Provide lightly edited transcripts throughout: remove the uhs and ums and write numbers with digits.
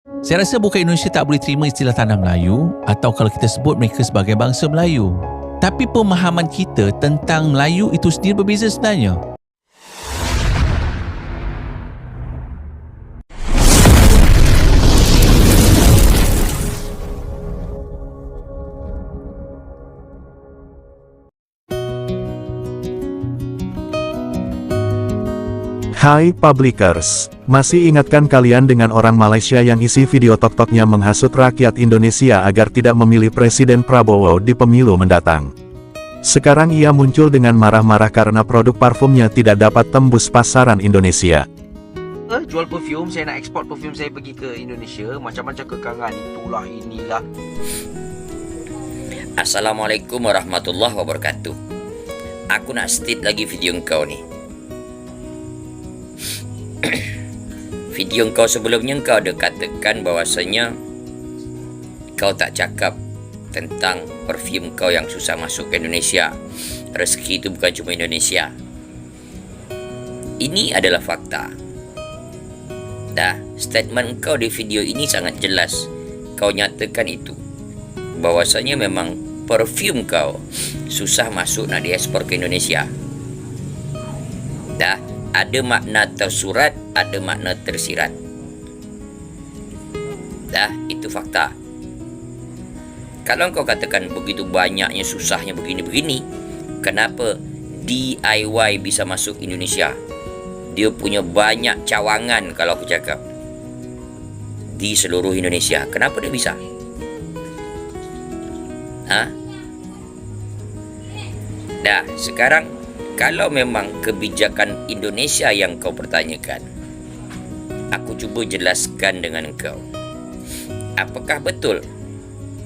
Saya rasa bukan Indonesia tak boleh terima istilah tanah Melayu atau kalau kita sebut mereka sebagai bangsa Melayu. Tapi pemahaman kita tentang Melayu itu sendiri berbeza sebenarnya. Hai Publikers, masih ingatkah kalian dengan orang Malaysia yang isi video TikToknya menghasut rakyat Indonesia agar tidak memilih Presiden Prabowo di pemilu mendatang? Sekarang ia muncul dengan marah-marah karena produk parfumnya tidak dapat tembus pasaran Indonesia. Jual perfume, saya nak ekspor perfume saya pergi ke Indonesia. Macam-macam kekangan, itulah inilah. Assalamualaikum warahmatullahi wabarakatuh. Aku nak state lagi video engkau ni. Video engkau sebelumnya engkau ada katakan bahawasanya kau tak cakap tentang parfum kau yang susah masuk ke Indonesia. Rezeki itu bukan cuma Indonesia. Ini adalah fakta. Dah, statement engkau di video ini sangat jelas. Kau nyatakan itu, bahawasanya memang parfum kau susah masuk nak diekspor ke Indonesia. Dah, ada makna tersurat, ada makna tersirat. Dah, itu fakta. Kalau kau katakan begitu banyaknya susahnya begini-begini, kenapa DIY bisa masuk Indonesia? Dia punya banyak cawangan kalau aku cakap di seluruh Indonesia. Kenapa dia bisa? Dah, sekarang kalau memang kebijakan Indonesia yang kau pertanyakan, aku cuba jelaskan dengan kau. Apakah betul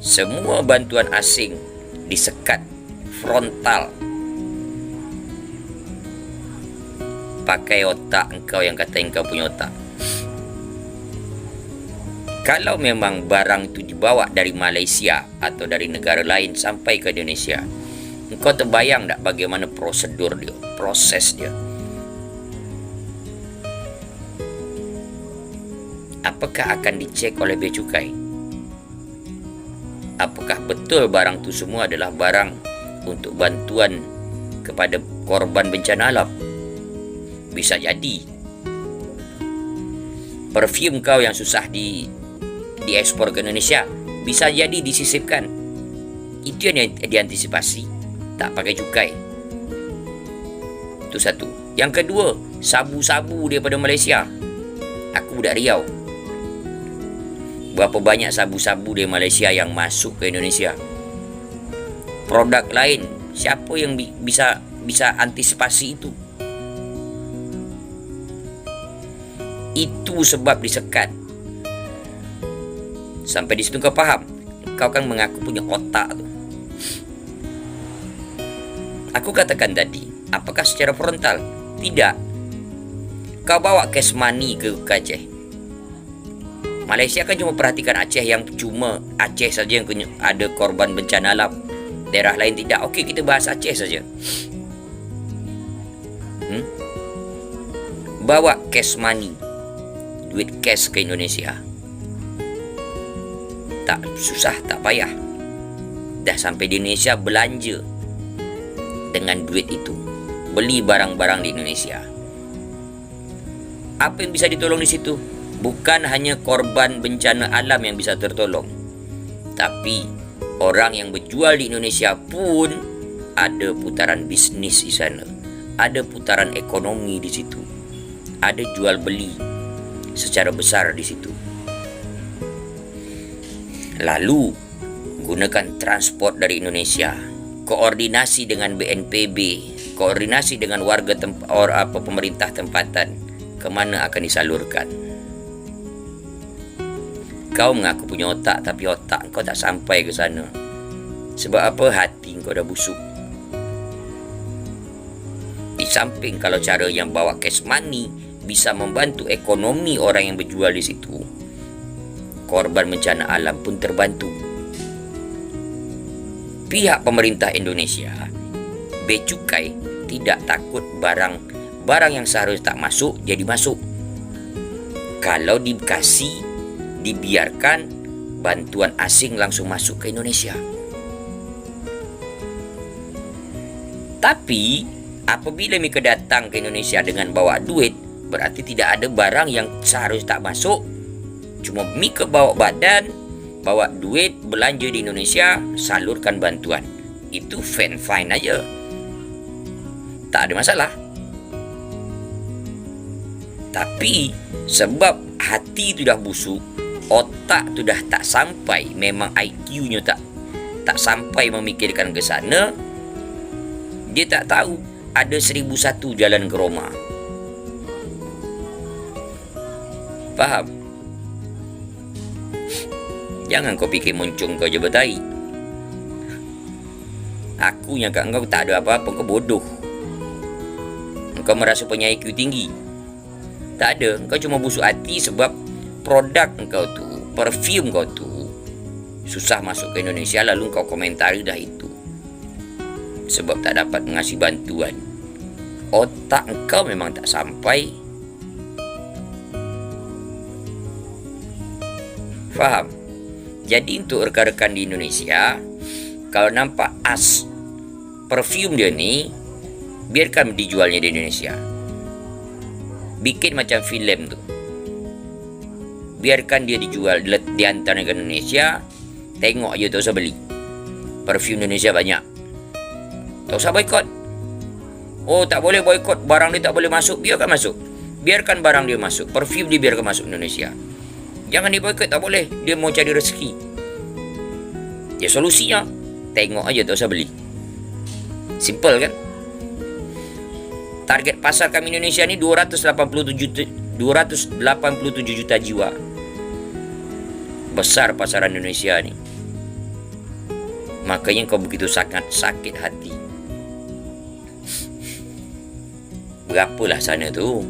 semua bantuan asing disekat frontal? Pakai otak engkau yang kata engkau punya otak. Kalau memang barang itu dibawa dari Malaysia atau dari negara lain sampai ke Indonesia, engkau terbayang tak bagaimana prosedur dia, proses dia? Apakah akan dicek oleh bea cukai? Apakah betul barang itu semua adalah barang untuk bantuan kepada korban bencana alam? Bisa jadi parfum kau yang susah diekspor ke Indonesia bisa jadi disisipkan. Itu yang diantisipasi, tak pakai cukai. Itu satu. Yang kedua, sabu-sabu daripada Malaysia. Aku budak Riau. Berapa banyak sabu-sabu dari Malaysia yang masuk ke Indonesia? Produk lain, siapa yang bisa antisipasi itu? Itu sebab disekat. Sampai di situ kau faham? Kau kan mengaku punya otak tu. Aku katakan tadi, apakah secara frontal? Tidak. Kau bawa cash money ke Aceh. Malaysia kan cuma perhatikan Aceh, yang cuma Aceh saja yang ada korban bencana alam. Daerah lain tidak. Okey, kita bahas Aceh saja. Bawa cash money, duit cash ke Indonesia. Tak susah, tak payah. Dah sampai di Indonesia, belanja dengan duit itu, beli barang-barang di Indonesia. Apa yang bisa ditolong di situ? Bukan hanya korban bencana alam yang bisa tertolong, tapi orang yang berjual di Indonesia pun ada putaran bisnis di sana, ada putaran ekonomi di situ, ada jual beli secara besar di situ. Lalu gunakan transport dari Indonesia, koordinasi dengan BNPB, koordinasi dengan warga pemerintah tempatan, ke mana akan disalurkan. Kau mengaku punya otak, tapi otak kau tak sampai ke sana. Sebab apa? Hati kau dah busuk. Di samping kalau cara yang bawa cash money bisa membantu ekonomi orang yang berjual di situ, korban bencana alam pun terbantu. Pihak pemerintah Indonesia, bea cukai, tidak takut barang yang seharusnya tak masuk jadi masuk. Kalau dikasih dibiarkan bantuan asing langsung masuk ke Indonesia. Tapi apabila mereka datang ke Indonesia dengan bawa duit, berarti tidak ada barang yang seharusnya tak masuk. Cuma mereka bawa badan, bawa duit, belanja di Indonesia, salurkan bantuan. Itu fine aja, tak ada masalah. Tapi sebab hati tu dah busuk, otak tu dah tak sampai, memang IQ-nya tak sampai memikirkan ke sana, dia tak tahu ada 1001 jalan ke Roma. Faham? Jangan kau fikir moncong kau je bertai. Aku yang kat kau tak ada apa-apa, kau bodoh. Kau merasa punya IQ tinggi. Tak ada, kau cuma busuk hati sebab produk kau tu, perfume kau tu susah masuk ke Indonesia, lalu kau komentari dah itu. Sebab tak dapat mengasih bantuan. Otak kau memang tak sampai. Faham? Jadi untuk rekan-rekan di Indonesia, kalau nampak perfume dia ni, biarkan dijualnya di Indonesia. Bikin macam filem tu. Biarkan dia dijual, dihantar ke Indonesia. Tengok aja, tak usah beli. Perfume Indonesia banyak. Tak usah boykot. Oh, tak boleh boykot, barang dia tak boleh masuk. Biarkan masuk. Biarkan barang dia masuk. Perfume dia biarkan masuk Indonesia. Jangan diboykot, tak boleh. Dia mau cari rezeki. Ya solusinya, tengok aja, tak usah beli. Simple kan? Target pasar kami Indonesia ni 287 juta jiwa. Besar pasaran Indonesia ni. Makanya kau begitu sangat sakit hati. Berapalah sana tu?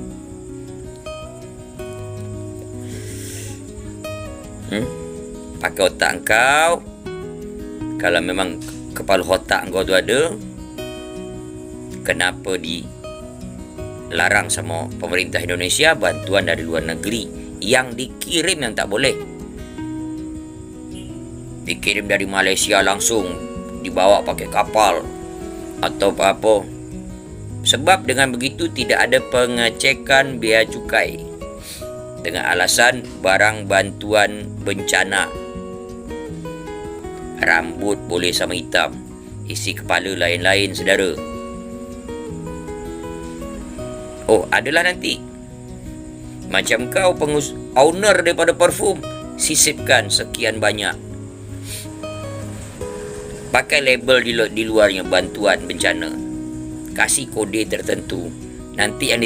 Pakai otak kau. Kalau memang kepala otak kau tu ada, kenapa dilarang sama pemerintah Indonesia bantuan dari luar negeri yang dikirim yang tak boleh? Dikirim dari Malaysia langsung, dibawa pakai kapal atau apa-apa. Sebab dengan begitu tidak ada pengecekan bea cukai, dengan alasan barang bantuan bencana. Rambut boleh sama hitam, isi kepala lain-lain, saudara. Oh, adalah nanti macam kau owner daripada parfum, sisipkan sekian banyak, pakai label di luarnya bantuan bencana, kasih kode tertentu. Nanti yang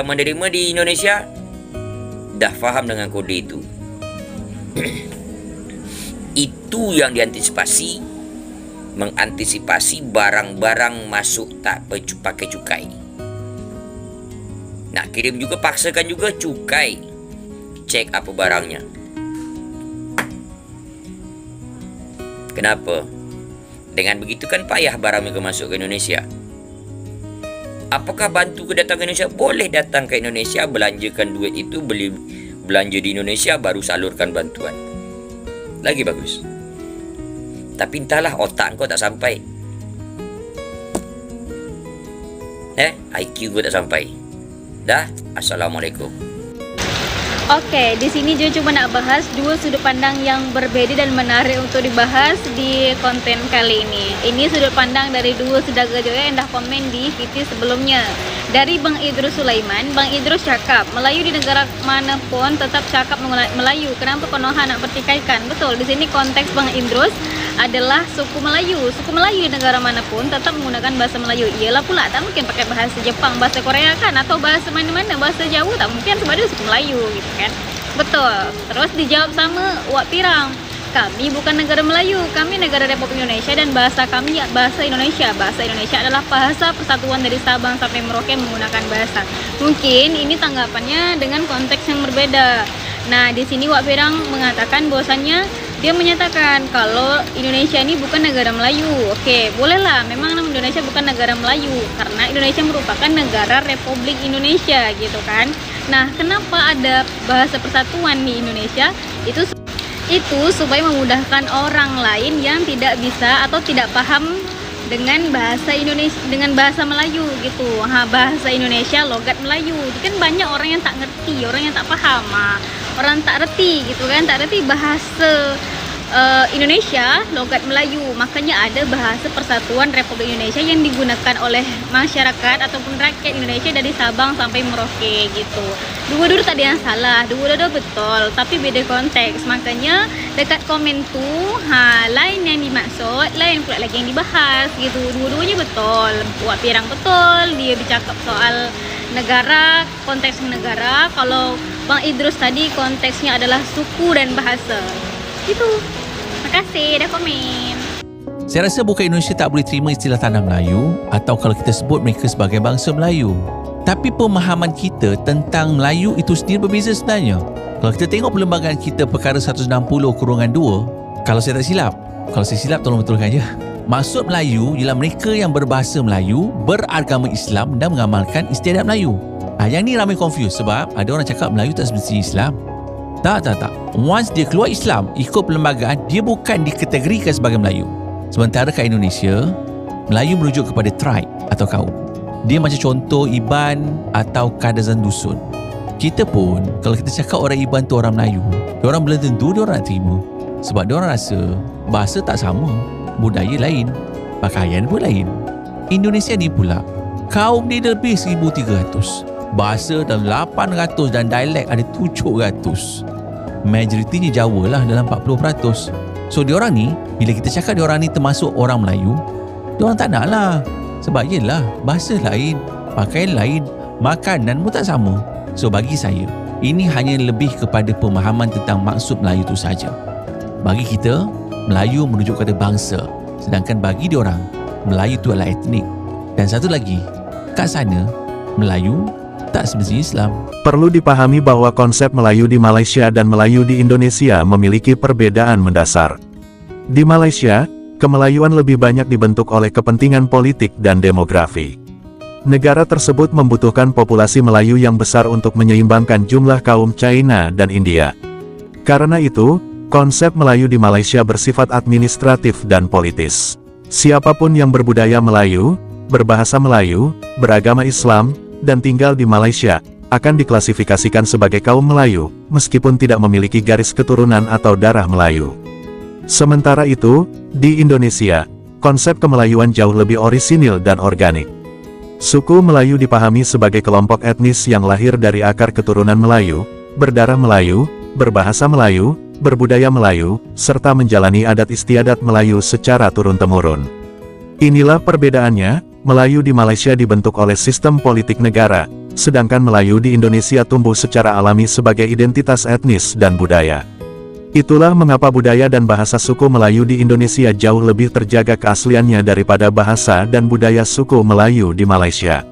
menerima di Indonesia dah faham dengan kode itu. Itu yang diantisipasi, mengantisipasi barang-barang masuk tak pakai cukai. Nak kirim juga, paksakan juga cukai. Cek apa barangnya. Kenapa? Dengan begitu kan payah barang mereka masuk ke Indonesia. Apakah bantu kedatangan Indonesia? Boleh datang ke Indonesia, belanjakan duit itu, beli belanja di Indonesia, baru salurkan bantuan. Lagi bagus. Tapi entahlah, otak kau tak sampai. IQ kau tak sampai. Dah, Assalamualaikum. Oke, di sini Jo cuma nak bahas dua sudut pandang yang berbeda dan menarik untuk dibahas di konten kali ini. Ini sudut pandang dari dua saudara Jo yang dah komen di VT sebelumnya. Dari Bang Idrus Sulaiman, Bang Idrus cakap, Melayu di negara manapun tetap cakap menggunakan Melayu. Kenapa Konoha nak pertikaikan? Betul, di sini konteks Bang Idrus adalah suku Melayu. Suku Melayu di negara manapun tetap menggunakan bahasa Melayu. Iyalah pula, tak mungkin pakai bahasa Jepang, bahasa Korea kan, atau bahasa mana-mana, bahasa Jawa tak mungkin sebab dia suku Melayu gitu kan. Betul. Terus dijawab sama Wak Pirang, kami bukan negara Melayu, kami negara Republik Indonesia dan bahasa kami bahasa Indonesia. Bahasa Indonesia adalah bahasa persatuan dari Sabang sampai Merauke menggunakan bahasa. Mungkin ini tanggapannya dengan konteks yang berbeda. Nah, di sini Wak Pirang mengatakan bahwasannya dia menyatakan kalau Indonesia ini bukan negara Melayu. Oke, bolehlah, memang Indonesia bukan negara Melayu karena Indonesia merupakan negara Republik Indonesia gitu kan. Nah, kenapa ada bahasa persatuan di Indonesia? Itu supaya memudahkan orang lain yang tidak bisa atau tidak paham dengan bahasa Indonesia, dengan bahasa Melayu gitu. Bahasa Indonesia, logat Melayu. Kan banyak orang yang tak ngerti, orang yang tak paham. Orang tak reti gitu kan, tak reti bahasa Indonesia, logat Melayu. Makanya ada bahasa Persatuan Republik Indonesia yang digunakan oleh masyarakat ataupun rakyat Indonesia dari Sabang sampai Merauke gitu. Dua-dua tak ada yang salah, dua-dua betul, tapi beda konteks. Makanya dekat komen tuh, lain yang dimaksud, lain pula lagi yang dibahas gitu. Dua-duanya betul. Buat Pirang betul, dia bercakap soal negara, konteks negara. Kalau Bang Idrus tadi konteksnya adalah suku dan bahasa. Gitu. Terima kasih dah komen. Saya rasa bukan Indonesia tak boleh terima istilah tanah Melayu atau kalau kita sebut mereka sebagai bangsa Melayu. Tapi pemahaman kita tentang Melayu itu sendiri berbeza sebenarnya. Kalau kita tengok perlembagaan kita perkara 160/2, kalau saya tak silap, kalau saya silap tolong betulkan je. Maksud Melayu ialah mereka yang berbahasa Melayu, beragama Islam dan mengamalkan istiadat Melayu. Yang ni ramai confuse sebab ada orang cakap Melayu tak semestinya Islam. Tak. Once dia keluar Islam, ikut perlembagaan, dia bukan dikategorikan sebagai Melayu. Sementara kat Indonesia, Melayu merujuk kepada tribe atau kaum. Dia macam contoh Iban atau Kadazan Dusun. Kita pun, kalau kita cakap orang Iban tu orang Melayu, diorang belum tentu diorang nak terima. Sebab diorang rasa bahasa tak sama, budaya lain, pakaian pun lain. Indonesia ni pula, kaum dia lebih 1,300. Bahasa dalam 800 dan dialek ada 700. Majoritinya Jawa lah dalam 40%. So diorang ni, bila kita cakap diorang ni termasuk orang Melayu, diorang tak nak lah. Sebab yelah, bahasa lain, pakaian lain, makanan pun tak sama. So bagi saya, ini hanya lebih kepada pemahaman tentang maksud Melayu tu saja. Bagi kita, Melayu merujuk kepada bangsa. Sedangkan bagi diorang, Melayu tu adalah etnik. Dan satu lagi, kat sana, Melayu tak semestinya Islam. Perlu dipahami bahwa konsep Melayu di Malaysia dan Melayu di Indonesia memiliki perbedaan mendasar. Di Malaysia, kemelayuan lebih banyak dibentuk oleh kepentingan politik dan demografi. Negara tersebut membutuhkan populasi Melayu yang besar untuk menyeimbangkan jumlah kaum China dan India. Karena itu, konsep Melayu di Malaysia bersifat administratif dan politis. Siapapun yang berbudaya Melayu, berbahasa Melayu, beragama Islam, dan tinggal di Malaysia, akan diklasifikasikan sebagai kaum Melayu, meskipun tidak memiliki garis keturunan atau darah Melayu. Sementara itu, di Indonesia, konsep kemelayuan jauh lebih orisinil dan organik. Suku Melayu dipahami sebagai kelompok etnis yang lahir dari akar keturunan Melayu, berdarah Melayu, berbahasa Melayu, berbudaya Melayu, serta menjalani adat istiadat Melayu secara turun-temurun. Inilah perbedaannya. Melayu di Malaysia dibentuk oleh sistem politik negara, sedangkan Melayu di Indonesia tumbuh secara alami sebagai identitas etnis dan budaya. Itulah mengapa budaya dan bahasa suku Melayu di Indonesia jauh lebih terjaga keasliannya daripada bahasa dan budaya suku Melayu di Malaysia.